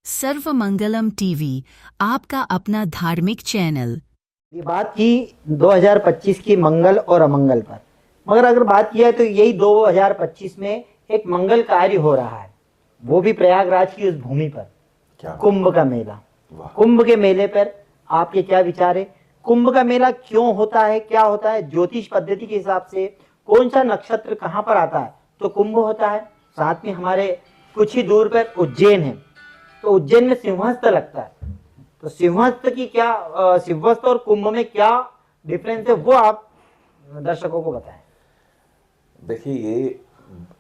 सर्वमंगलम TV, आपका अपना धार्मिक चैनल। ये बात की 2025 की मंगल और अमंगल पर, मगर अगर बात किया तो यही 2025 में एक मंगल कार्य हो रहा है, वो भी प्रयागराज की उस भूमि पर, कुंभ का मेला। कुंभ के मेले पर आपके क्या विचार है? कुंभ का मेला क्यों होता है, क्या होता है? ज्योतिष पद्धति के हिसाब से कौन सा नक्षत्र कहाँ पर आता है तो कुंभ होता है। साथ में हमारे कुछ ही दूर पर उज्जैन है, तो उज्जैन में सिंहस्थ लगता है। तो सिंहस्थ की क्या सिंहस्थ और कुंभ में क्या डिफरेंस है, वो आप दर्शकों को बताएं। देखिए, ये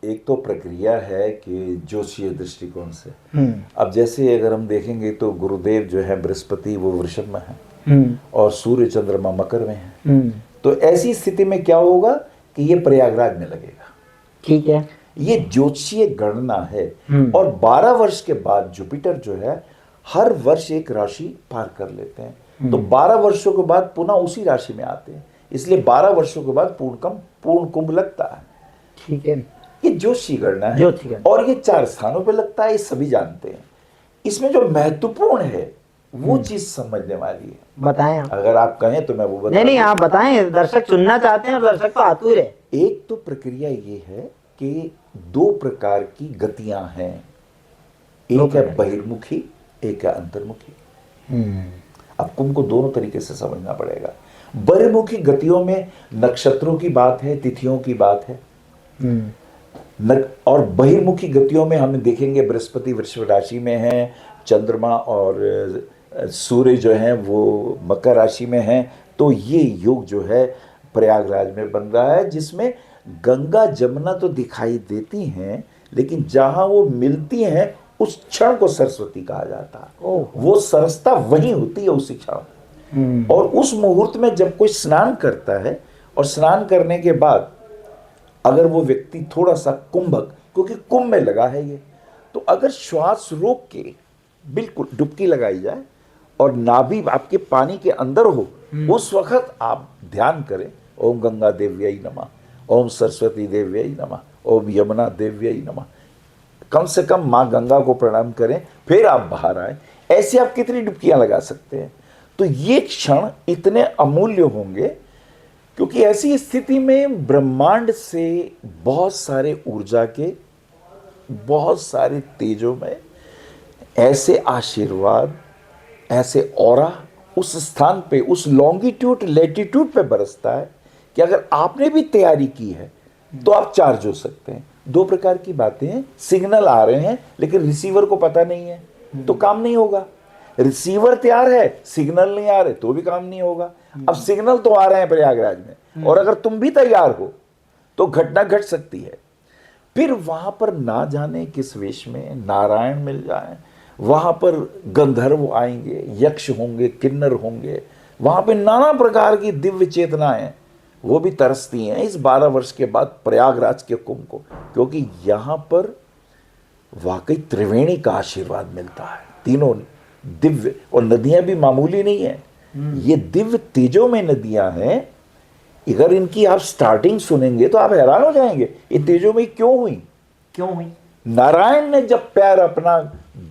एक तो प्रक्रिया है कि ज्योतिषीय दृष्टिकोण से। अब जैसे अगर हम देखेंगे तो गुरुदेव जो है बृहस्पति वो वृषभ में है और सूर्य चंद्रमा मकर में है। तो ऐसी स्थिति में क्या होगा कि ये प्रयागराज में लगेगा। ठीक है, ये ज्योतिषीय गणना है। और 12 वर्ष के बाद जुपिटर जो है हर वर्ष एक राशि पार कर लेते हैं। तो 12 वर्षों के बाद पुनः उसी राशि में आते हैं, इसलिए 12 वर्षों के बाद पूर्ण कुंभ लगता है। ठीक है, ये ज्योतिषीय गणना है और ये 4 स्थानों पे लगता है, ये सभी जानते हैं। इसमें जो महत्वपूर्ण है वो चीज समझने वाली है। बताएं आप। अगर आप कहें तो मैं वो बताऊं। नहीं, आप बताएं, दर्शक सुनना चाहते हैं और दर्शक तो आतुर है। एक तो प्रक्रिया ये है कि 2 प्रकार की गतियां हैं, एक है बहिर्मुखी, एक है अंतर्मुखी। अब कुंभ को दोनों तरीके से समझना पड़ेगा। बहिर्मुखी गतियों में नक्षत्रों की बात है, तिथियों की बात है। और बहिर्मुखी गतियों में हम देखेंगे बृहस्पति वृषभ राशि में है, चंद्रमा और सूर्य जो है वो मकर राशि में है। तो ये योग जो है प्रयागराज में बन रहा है, जिसमें गंगा जमुना तो दिखाई देती हैं, लेकिन जहां वो मिलती हैं उस क्षण को सरस्वती कहा जाता है। वो सरसता वहीं होती है उसी क्षण। और उस मुहूर्त में जब कोई स्नान करता है और स्नान करने के बाद अगर वो व्यक्ति थोड़ा सा कुंभक, क्योंकि कुंभ में लगा है ये, तो अगर श्वास रोक के बिल्कुल डुबकी लगाई जाए और नाभि आपके पानी के अंदर हो, उस वक्त आप ध्यान करें, ओम गंगा देव्यै नमः, ओम सरस्वती देव्यै नमः, ओम यमुना देव्यै नमः। कम से कम माँ गंगा को प्रणाम करें, फिर आप बाहर आए। ऐसे आप कितनी डुबकियां लगा सकते हैं? तो ये क्षण इतने अमूल्य होंगे, क्योंकि ऐसी स्थिति में ब्रह्मांड से बहुत सारे ऊर्जा के, बहुत सारे तेजों में ऐसे आशीर्वाद, ऐसे ऑरा उस स्थान पे, उस लॉन्गिट्यूड लैटिट्यूड पे बरसता है कि अगर आपने भी तैयारी की है तो आप चार्ज हो सकते हैं। 2 प्रकार की बातें हैं, सिग्नल आ रहे हैं लेकिन रिसीवर को पता नहीं है तो काम नहीं होगा। रिसीवर तैयार है, सिग्नल नहीं आ रहे तो भी काम नहीं होगा। अब सिग्नल तो आ रहे हैं प्रयागराज में, और अगर तुम भी तैयार हो तो घटना घट सकती है। फिर वहां पर ना जाने किस वेश में नारायण मिल जाए, वहां पर गंधर्व आएंगे, यक्ष होंगे, किन्नर होंगे, वहां पे नाना प्रकार की दिव्य चेतनाएं वो भी तरसती हैं इस 12 वर्ष के बाद प्रयागराज के कुंभ को, क्योंकि यहां पर वाकई त्रिवेणी का आशीर्वाद मिलता है। तीनों दिव्य, और नदियां भी मामूली नहीं है, ये दिव्य तेजों में नदियां हैं। अगर इनकी आप स्टार्टिंग सुनेंगे तो आप हैरान हो जाएंगे, ये तेजों में क्यों हुई? नारायण ने जब पैर अपना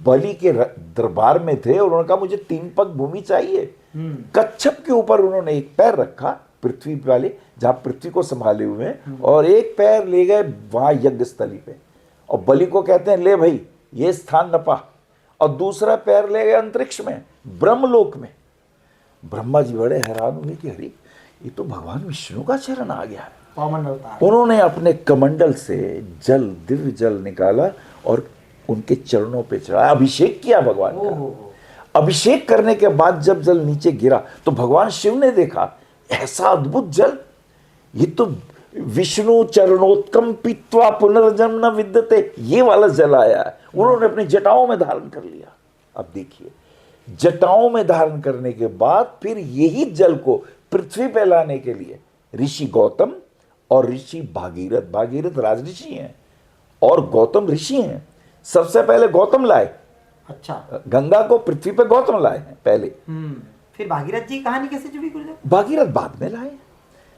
बलि के दरबार में थे और उन्होंने कहा मुझे 3 पग भूमि चाहिए, कच्छप के ऊपर उन्होंने एक पैर रखा, पृथ्वी वाले जहां पृथ्वी को संभाले हुए हैं, और एक पैर ले गए वहां यज्ञ स्थली पे, और बलि को कहते हैं ले भाई ये स्थान नपा, और दूसरा पैर ले गए अंतरिक्ष में, ब्रह्मलोक में। ब्रह्मा जी बड़े हैरान हुए कि अरे ये तो भगवान विष्णु का चरण आ गया है। उन्होंने अपने कमंडल से जल, दिव्य जल निकाला और उनके चरणों पे चढ़ाया, अभिषेक किया भगवान का। अभिषेक करने के बाद जब जल नीचे गिरा तो भगवान शिव ने देखा ऐसा अद्भुत जल, ये तो विष्णु चरणोत्कम पीत्वा पुनर्जन्म न विद्यते, ये वाला जल आया है। उन्होंने अपनी जटाओं में धारण कर लिया। अब देखिए, जटाओं में धारण करने के बाद फिर यही जल को पृथ्वी पे लाने के लिए ऋषि गौतम और ऋषि भागीरथ राजऋषि हैं और गौतम ऋषि हैं। सबसे पहले गौतम लाए, अच्छा, गंगा को पृथ्वी पे गौतम लाए हैं पहले। फिर भागीरथ जी कहानी कैसे जुड़ी गुरुदेव? भागीरथ बाद में लाए।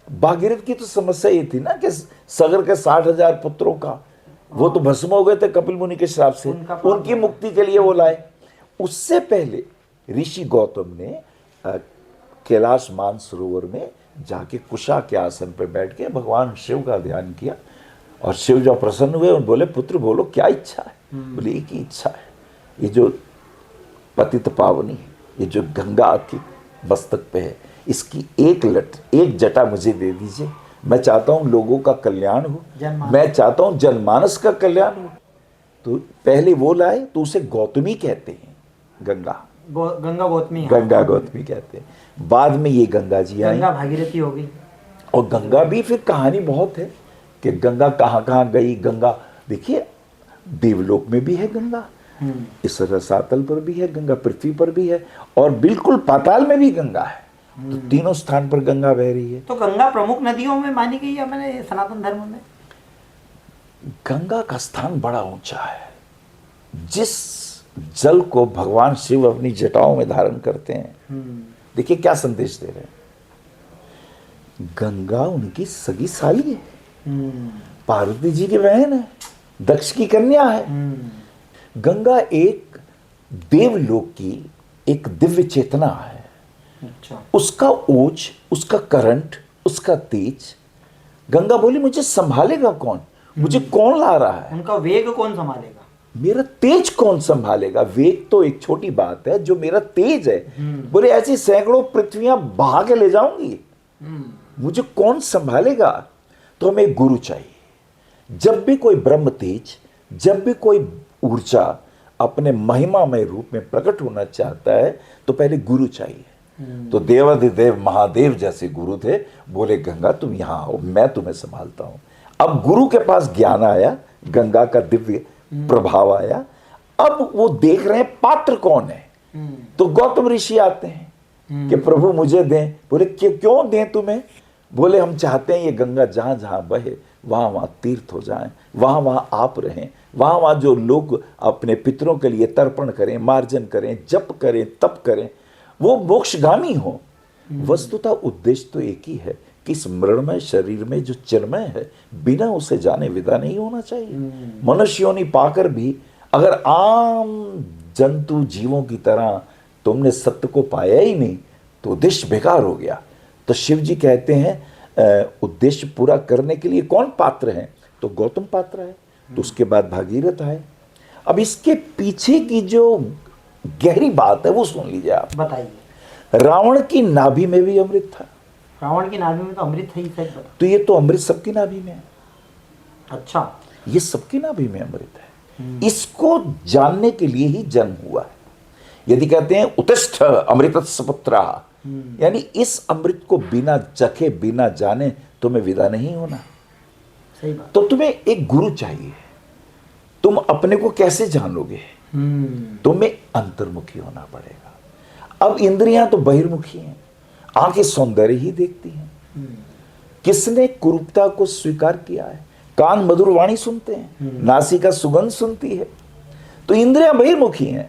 भागीरथ की तो समस्या ये थी ना कि सगर के 60,000 पुत्रों का वो तो भस्म हो गए थे कपिल मुनि के श्राप से, उनकी मुक्ति के लिए वो लाए। उससे पहले ऋषि गौतम ने कैलाश मानसरोवर में जाके कुशा के आसन पर बैठ के भगवान शिव का ध्यान किया, और शिव जो प्रसन्न हुए और बोले पुत्र बोलो क्या इच्छा है। बोले एक ही इच्छा है, ये जो पतित पावनी है, ये जो गंगा आपकी मस्तक पे है, इसकी एक जटा मुझे दे दीजिए। मैं चाहता हूं लोगों का कल्याण हो, मैं चाहता हूं जनमानस का कल्याण हो। तो पहले वो लाए, तो उसे गौतमी कहते हैं, गंगा गौतमी, गंगा गौतमी कहते हैं। बाद में ये गंगा जी आई, गंगा भागीरथी हो गई। और गंगा भी फिर कहानी बहुत है कि गंगा कहाँ कहाँ गई। गंगा देखिए देवलोक में भी है गंगा, इस रसातल पर भी है गंगा, पृथ्वी पर भी है, और बिल्कुल पाताल में भी गंगा है। तो तीनों स्थान पर गंगा बह रही है। तो गंगा प्रमुख नदियों में मानी गई है मैंने सनातन धर्म में। गंगा का स्थान बड़ा ऊंचा है। जिस जल को भगवान शिव अपनी जटाओं में धारण करते हैं, देखिए क्या संदेश दे रहे हैं। गंगा उनकी सगी साली है, पार्वती जी की बहन है, दक्ष की कन्या है। गंगा एक देवलोक की एक दिव्य चेतना है। अच्छा। उसका ओज, उसका करंट, उसका तेज। गंगा बोली मुझे संभालेगा कौन, मुझे कौन ला रहा है, उनका वेग कौन संभालेगा, मेरा तेज कौन संभालेगा। वेग तो एक छोटी बात है, जो मेरा तेज है, बोले ऐसी सैकड़ों पृथ्वियां बहा के ले जाऊंगी, मुझे कौन संभालेगा। तो हमें गुरु चाहिए। जब भी कोई ब्रह्म तेज, जब भी कोई ऊर्जा अपने महिमामय रूप में प्रकट होना चाहता है, तो पहले गुरु चाहिए। तो देवाधिदेव महादेव जैसे गुरु थे, बोले गंगा तुम यहां आओ, मैं तुम्हें संभालता हूं। अब गुरु के पास ज्ञान आया, गंगा का दिव्य प्रभाव आया। अब वो देख रहे हैं पात्र कौन है। तो गौतम ऋषि आते हैं कि प्रभु मुझे दें। बोले क्यों दें तुम्हें। बोले हम चाहते हैं ये गंगा जहां जहां बहे वहां वहां तीर्थ हो जाएं, वहां वहां आप रहें, वहां वहां जो लोग अपने पितरों के लिए तर्पण करें, मार्जन करें, जप करें, तप करें, वो मोक्षगामी हो। वस्तुतः उद्देश्य तो एक ही है कि इस मृणमय शरीर में जो चिन्मय है, बिना उसे जाने विदा नहीं होना चाहिए। मनुष्य योनि पाकर भी अगर आम जंतु जीवों की तरह तुमने सत्य को पाया ही नहीं, तो उद्देश्य बेकार हो गया। तो शिव जी कहते हैं उद्देश्य पूरा करने के लिए कौन पात्र है, तो गौतम पात्र है। तो उसके बाद भागीरथ आए। अब इसके पीछे की जो गहरी बात है वो सुन लीजिए आप। बताइए। रावण की नाभि में भी अमृत था। रावण की नाभि में तो अमृत है ही सही बता। तो ये तो अमृत सबकी नाभि में है। अच्छा, ये सबकी नाभि में अमृत है। इसको जानने के लिए ही जन्म हुआ है। यदि कहते हैं उत्तिष्ठ अमृत सपुत्रा, यानी इस अमृत को बिना चखे बिना जाने तुम्हें विदा नहीं होना। सही बात। तो तुम्हें एक गुरु चाहिए। तुम अपने को कैसे जानोगे, तुम्हें अंतर्मुखी होना पड़ेगा। अब इंद्रियां तो बहिर्मुखी हैं, आंखें सौंदर्य ही देखती हैं। किसने कुरूपता को स्वीकार किया है। कान मधुर वाणी सुनते हैं, नासिका सुगंध सुनती है। तो इंद्रियां बहिर्मुखी हैं।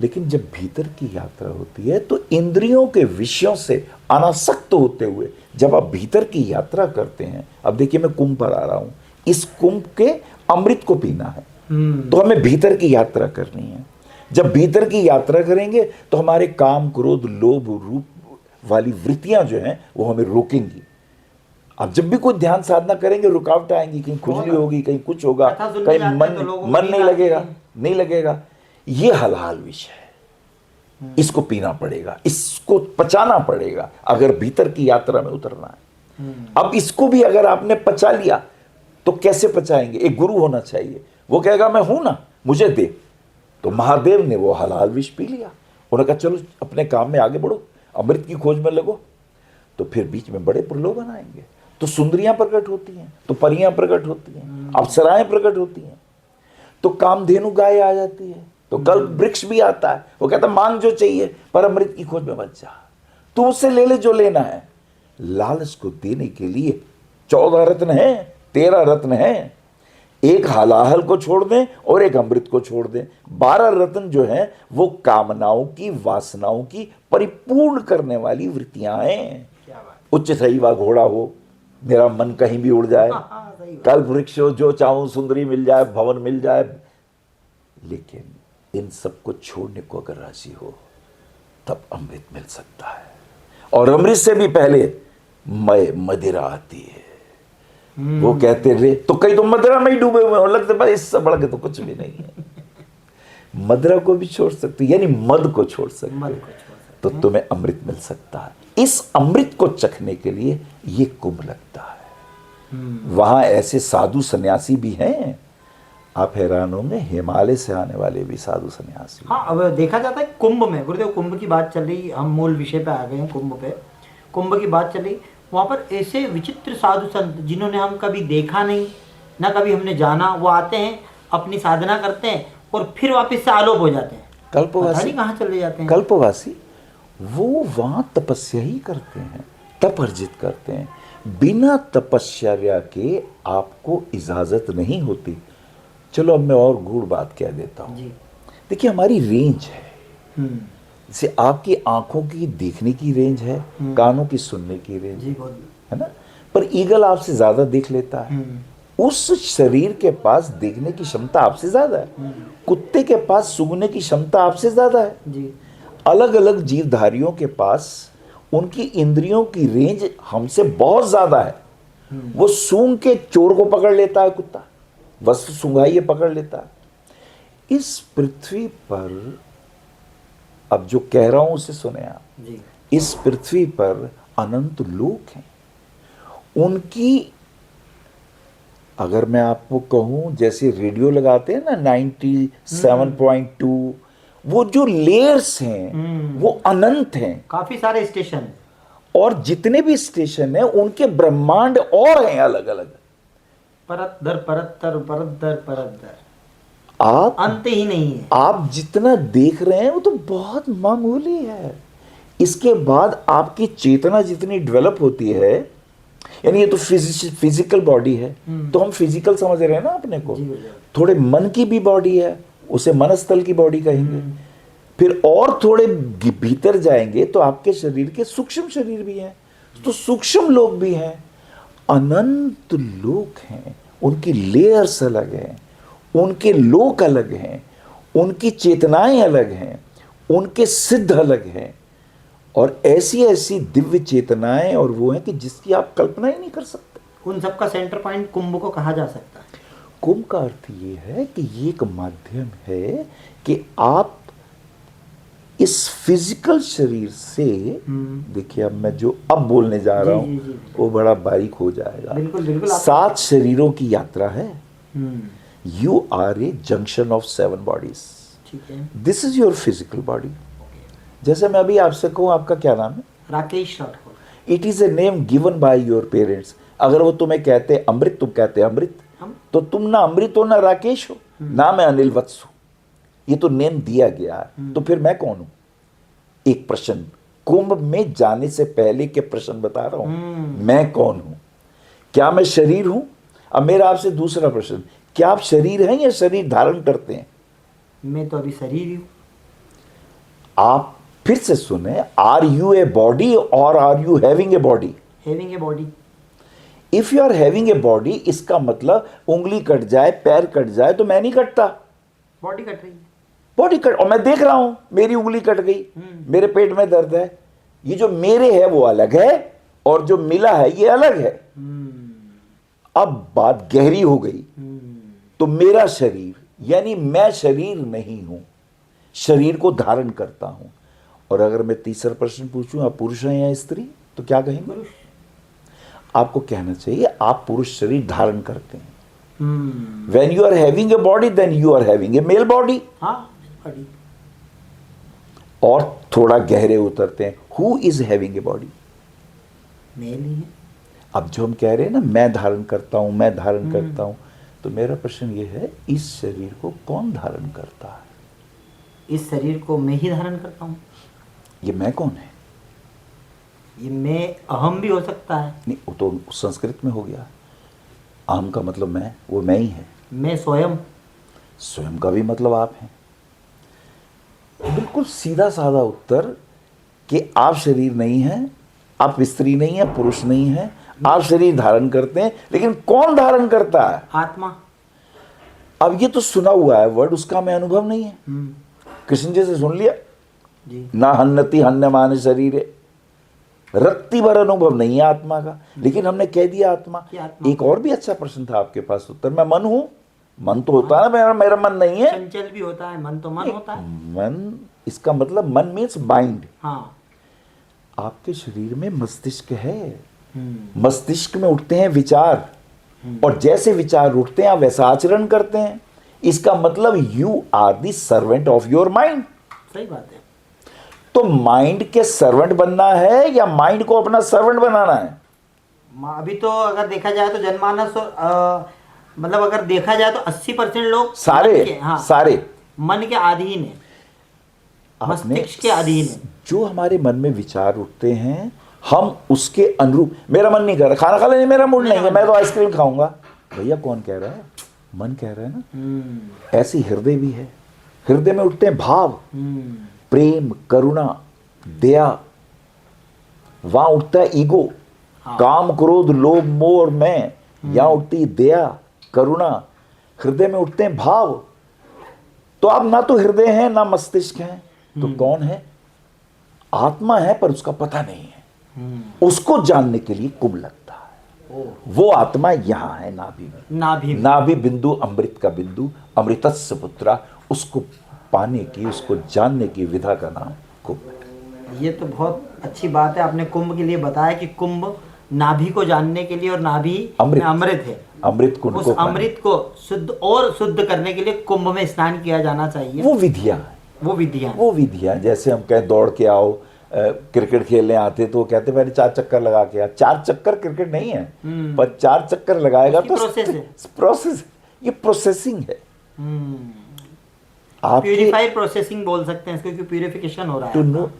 लेकिन जब भीतर की यात्रा होती है, तो इंद्रियों के विषयों से अनासक्त होते हुए जब आप भीतर की यात्रा करते हैं, अब देखिए मैं कुंभ पर आ रहा हूं, इस कुंभ के अमृत को पीना है। तो हमें भीतर की यात्रा करनी है। जब भीतर की यात्रा करेंगे तो हमारे काम, क्रोध, लोभ, रूप वाली वृत्तियां जो हैं वो हमें रोकेंगी। अब जब भी कोई ध्यान साधना करेंगे, रुकावट आएंगी, कहीं खुजली होगी, कहीं कुछ होगा, कहीं मन नहीं लगेगा। ये हलाल विष है, इसको पीना पड़ेगा, इसको पचाना पड़ेगा अगर भीतर की यात्रा में उतरना है। अब इसको भी अगर आपने पचा लिया तो कैसे पचाएंगे। एक गुरु होना चाहिए, वो कहेगा मैं हूं ना, मुझे दे। तो महादेव ने वो हलाल विष पी लिया। उन्होंने कहा चलो अपने काम में आगे बढ़ो, अमृत की खोज में लगो। तो फिर बीच में बड़े प्रलोभन आएंगे। तो सुंदरियां प्रकट होती हैं, तो परियां प्रकट होती हैं, अप्सराएं प्रकट होती हैं, तो कामधेनु गाय आ जाती है, तो कल्प वृक्ष भी आता है। वो कहता मांग जो चाहिए, पर अमृत की खोज में मत जा, तू उससे ले ले जो लेना है। लालच को देने के लिए 14 रत्न है, 13 रत्न है। एक हलाहल को छोड़ दें और एक अमृत को छोड़ दें। 12 रत्न जो है वो कामनाओं की, वासनाओं की परिपूर्ण करने वाली वृत्तियां हैं। उच्च सहीवा घोड़ा हो, मेरा मन कहीं भी उड़ जाए, कल्प वृक्ष हो, जो चाहूं सुंदरी मिल जाए, भवन मिल जाए, लेकिन इन सबको छोड़ने को अगर राजी हो तब अमृत मिल सकता है। और अमृत से भी पहले मदिरा आती है। वो कहते रहे तो कई तो मदिरा में ही डूबे हुए हो, लगते भाई इससे बढ़ के तो कुछ भी नहीं है। मदिरा को भी छोड़ सकते, यानी मद को छोड़ सकते, तो तुम्हें अमृत मिल सकता है। इस अमृत को चखने के लिए ये कुंभ लगता है। वहां ऐसे साधु सन्यासी भी हैं, आप हैरान होंगे, हिमालय से आने वाले भी साधु सन्यासी। हाँ, अब देखा जाता है कुंभ में, गुरुदेव कुंभ की बात चल रही, हम मूल विषय पे आ गए हैं, कुंभ पे। कुंभ की बात चल रही, वहाँ पर ऐसे विचित्र साधु संत जिन्होंने हम कभी देखा नहीं, ना कभी हमने जाना, वो आते हैं, अपनी साधना करते हैं और फिर वापस से आलोप हो जाते हैं। पता नहीं कहाँ चले जाते हैं। कल्पवासी वो वहां तपस्या ही करते हैं, तप अर्जित करते हैं। बिना तपस्या के आपको इजाजत नहीं होती। चलो अब मैं और गूढ़ बात कह देता हूँ। देखिए हमारी रेंज है, जैसे आपकी आंखों की देखने की रेंज है, कानों की सुनने की रेंज है ना, पर ईगल आपसे ज्यादा देख लेता है। उस शरीर के पास देखने की क्षमता आपसे ज्यादा है, कुत्ते के पास सूंघने की क्षमता आपसे ज्यादा है। अलग अलग जीवधारियों के पास उनकी इंद्रियों की रेंज हमसे बहुत ज्यादा है। वो सूंघ के चोर को पकड़ लेता है कुत्ता, वस्तु सूंघाइए पकड़ लेता है। इस पृथ्वी पर अब जो कह रहा हूं उसे सुने आप, इस पृथ्वी पर अनंत लोक हैं। उनकी अगर मैं आपको कहूं, जैसे रेडियो लगाते हैं ना 97.2, वो जो लेयर्स हैं वो अनंत हैं, काफी सारे स्टेशन, और जितने भी स्टेशन हैं उनके ब्रह्मांड और हैं अलग अलग, परत दर परत दर परत दर परत दर, आप अंत ही नहीं है। आप जितना देख रहे हैं वो तो बहुत मामूली है। इसके बाद आपकी चेतना जितनी डेवलप होती है, यानी ये तो फिजिकल बॉडी है, तो हम फिजिकल समझ रहे हैं ना अपने को। थोड़े मन की भी बॉडी है, उसे मनस्थल की बॉडी कहेंगे। फिर और थोड़े भीतर जाएंगे तो आपके शरीर के सूक्ष्म शरीर भी हैं, तो सूक्ष्म लोक भी हैं, अनंत लोक हैं। उनकी लेयर्स अलग हैं, उनके लोक अलग हैं, उनकी चेतनाएं अलग हैं, उनके सिद्ध अलग हैं, और ऐसी ऐसी दिव्य चेतनाएं और वो हैं कि जिसकी आप कल्पना ही नहीं कर सकते। उन सबका सेंटर पॉइंट कुंभ को कहा जा सकता है। कुंभ का अर्थ ये है कि ये एक माध्यम है कि आप इस फिजिकल शरीर से, देखिए अब मैं जो अब बोलने जा रहा हूं वो बड़ा बारीक हो जाएगा। बिल्कुल बिल्कुल। 7 शरीरों की यात्रा है। You are a junction of 7 bodies. ठीक है, this is your physical body. जैसे मैं अभी आपसे कहूं आपका क्या नाम है? Rakesh Rathore. It is a name given by your parents. अगर वो तुम्हें कहते अमृत, तुम कहते अमृत, तो तुम ना अमृत हो ना राकेश हो, ना मैं अनिल वत्स हूं। ये तो नेम दिया गया है, तो फिर मैं कौन हूं? एक प्रश्न, कुंभ में जाने से पहले के प्रश्न बता रहा हूं, मैं कौन हूं? क्या मैं शरीर हूं? अब मेरा आपसे दूसरा प्रश्न, क्या आप शरीर हैं या शरीर धारण करते हैं? मैं तो अभी शरीर ही हूं। आप फिर से सुने, आर यू ए बॉडी और are you having a body? Having a body. If you are having a body, इसका मतलब उंगली कट जाए, पैर कट जाए तो मैं नहीं कटता, बॉडी कट रही है। बॉडी कट, और मैं देख रहा हूं मेरी उंगली कट गई, मेरे पेट में दर्द है। ये जो मेरे है वो अलग है और जो मिला है ये अलग है। अब बात गहरी हो गई। तो मेरा शरीर, यानी मैं शरीर नहीं हूं, शरीर को धारण करता हूं। और अगर मैं तीसरा प्रश्न पूछूं, आप पुरुष हैं या स्त्री, तो क्या कहेंगे? पुरुष। आपको कहना चाहिए आप पुरुष शरीर धारण करते हैं। When you are having a body, then you are having a male body. हाँ, बॉडी। और थोड़ा गहरे उतरते हैं, who is having a body? Male ही है। अब जो हम कह रहे हैं ना, मैं धारण करता हूं, मैं धारण करता हूं, तो मेरा प्रश्न ये है, इस शरीर को कौन धारण करता है? इस शरीर को मैं ही धारण करता हूँ। ये मैं कौन है? ये मैं अहम भी हो सकता है। नहीं, वो तो संस्कृत में हो गया। अहम का मतलब मैं, वो मैं ही है। मैं स्वयं। स्वयं का भी मतलब आप हैं। बिल्कुल सीधा साधा उत्तर कि आप शरीर नहीं हैं, आप स्त्री नहीं है, पुरुष नहीं है, आप शरीर धारण करते हैं, लेकिन कौन धारण करता है? आत्मा। अब ये तो सुना हुआ है वर्ड, उसका हमें अनुभव नहीं है। कृष्ण जी से सुन लिया जी। ना हन्नति हन्यमान शरीर, रत्ती भर अनुभव नहीं है आत्मा का, लेकिन हमने कह दिया आत्मा। एक और भी अच्छा प्रश्न था आपके पास उत्तर, मैं मन हूं। मन तो होता है ना, मेरा मन नहीं है। चंचल भी होता है, मन तो मन होता है। मन, इसका मतलब मन मीन्स माइंड। हाँ। आपके शरीर में मस्तिष्क है, मस्तिष्क में उठते हैं विचार, और जैसे विचार उठते हैं आप वैसा आचरण करते हैं। इसका मतलब you are the servant of your mind. सही बात है। तो माइंड के सर्वेंट बनना है या माइंड को अपना सर्वेंट बनाना है? अभी तो अगर देखा जाए तो जनमानस मतलब अगर देखा जाए तो 80% लोग सारे मन के अधीन है, मस्तिष्क के अधीन है। जो हमारे मन में विचार उठते हैं हम उसके अनुरूप, मेरा मन नहीं कर रहा खाना खा लेने, मेरा मूड नहीं है, मैं तो आइसक्रीम खाऊंगा। भैया कौन कह रहा है? मन कह रहा है ना। ऐसी हृदय भी है, हृदय में उठते हैं भाव, प्रेम, करुणा, दया। वहां उठता है ईगो, काम, क्रोध, लोभ, मोह और मैं। यहां उठती दया, करुणा। हृदय में उठते हैं भाव। तो अब ना तो हृदय है ना मस्तिष्क है, तो कौन है? आत्मा है, पर उसका पता नहीं है। उसको जानने के लिए कुंभ लगता है। वो आत्मा यहां है, नाभि में। नाभि बिंदु, अमृत का बिंदु, अमृतस्य पुत्रा। उसको पाने की, उसको जानने की विधा का नाम कुंभ है। ये तो बहुत अच्छी बात है, आपने कुंभ के लिए बताया कि कुंभ नाभि को जानने के लिए, और नाभि में अमृत है। अमृत कुंड उस अमृत को शुद्ध और शुद्ध करने के लिए कुंभ में स्नान किया जाना चाहिए। वो विधियां जैसे हम कहें दौड़ के आओ, क्रिकेट खेलने आते तो कहते पहले 4 चक्कर लगा के आ। 4 चक्कर क्रिकेट नहीं है, पर 4 चक्कर लगाएगा तो प्रोसेस, ये प्रोसेसिंग है। प्यूरिफाइड प्रोसेसिंग बोल सकते हैं इसको, क्योंकि प्यूरिफिकेशन हो रहा है।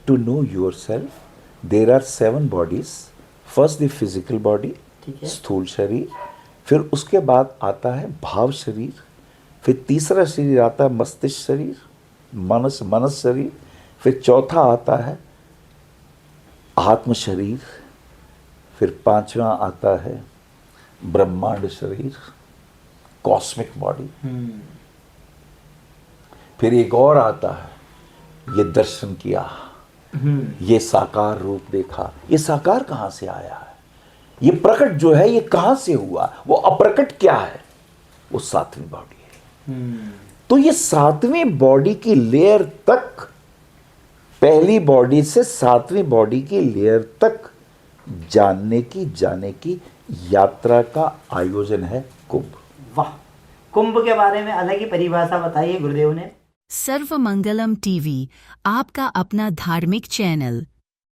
To know yourself there are 7 bodies. First the physical body, स्थूल शरीर, फिर उसके बाद आता है भाव शरीर, फिर तीसरा शरीर आता है मस्तिष्क शरीर, मनस शरीर, फिर चौथा आता है आत्म शरीर, फिर 5वां आता है ब्रह्मांड शरीर, कॉस्मिक बॉडी। फिर एक और आता है ये दर्शन किया, ये साकार रूप देखा। ये साकार कहां से आया है? ये प्रकट जो है ये कहां से हुआ? वो अप्रकट क्या है? वो 7वीं बॉडी है। तो ये 7वीं बॉडी की लेयर तक, पहली बॉडी से 7वीं बॉडी की लेयर तक जाने की यात्रा का आयोजन है कुंभ। वाह, कुंभ के बारे में अलग ही परिभाषा बताइए गुरुदेव ने। सर्वमंगलम टीवी, आपका अपना धार्मिक चैनल।